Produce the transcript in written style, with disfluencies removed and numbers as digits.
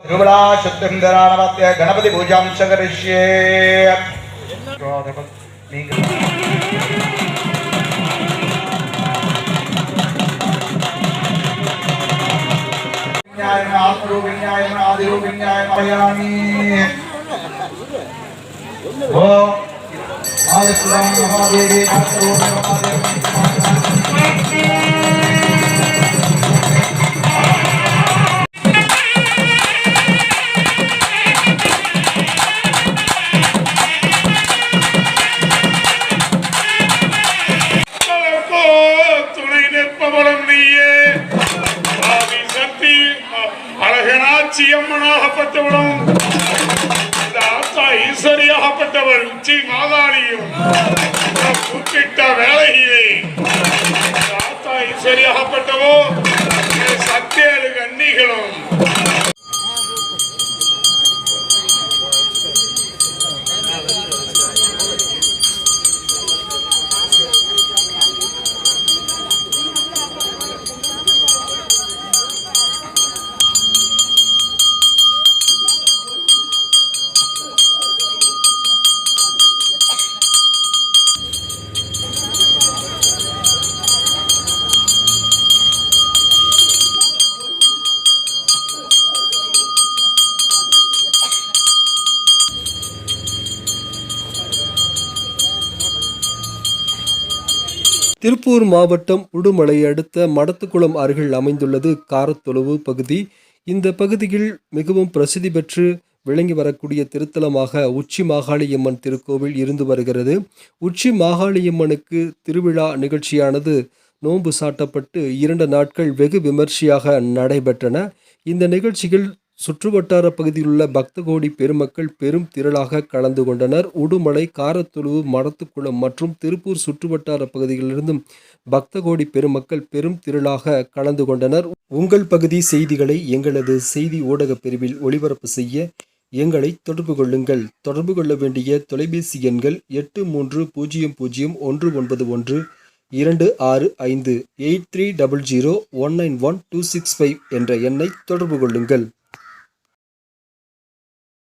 திருவிழா சுத்தந்தரானவத்திய கணபதி பூஜாம் சகரிஷ்யே. ஆத்மரூபிண்யாய ஆதிரூபிண்யாய மயாமி. ஓம் ஆதிஸ்வரம் மகாதேவி துணை நிற்பவளும் நீயே. அழகனாட்சி அம்மனாகப்பட்டவளும் ஈஸ்வரியாகப்பட்டவள் உச்சி மாதாளியும் குறிப்பிட்ட வேலையிலே ஈஸ்வரியாகப்பட்டவோ சத்தேழு கன்னிகளும் திருப்பூர் மாவட்டம் உடுமலை அடுத்த மடத்துக்குளம் அருகில் அமைந்துள்ளது காரத்தொழுவு பகுதி. இந்த பகுதியில் மிகவும் பிரசித்தி பெற்று விளங்கி வரக்கூடிய திருத்தலமாக உச்சி மாகாளியம்மன் திருக்கோவில் இருந்து வருகிறது. உச்சி மாகாளியம்மனுக்கு திருவிழா நிகழ்ச்சியானது நோன்பு சாட்டப்பட்டு 2 நாட்கள் வெகு விமர்சையாக நடைபெற்றன. இந்த நிகழ்ச்சியில் சுற்றுவட்டார பகுதியில் உள்ள பக்த கோடி பெருமக்கள் பெரும் திரளாக கலந்து கொண்டனர். உடுமலை, காரத்தொழுவு, மடத்துக்குளம் மற்றும் திருப்பூர் சுற்றுவட்டார பகுதிகளிலிருந்தும் பக்த கோடி பெருமக்கள் பெரும் திரளாக கலந்து கொண்டனர். உங்கள் பகுதி செய்திகளை எங்களது செய்தி ஊடக பிரிவில் ஒளிபரப்பு செய்ய எங்களை தொடர்பு கொள்ளுங்கள். தொடர்பு கொள்ள வேண்டிய தொலைபேசி எண்கள் 8300191265 8300191265 என்ற எண்ணை தொடர்பு கொள்ளுங்கள்.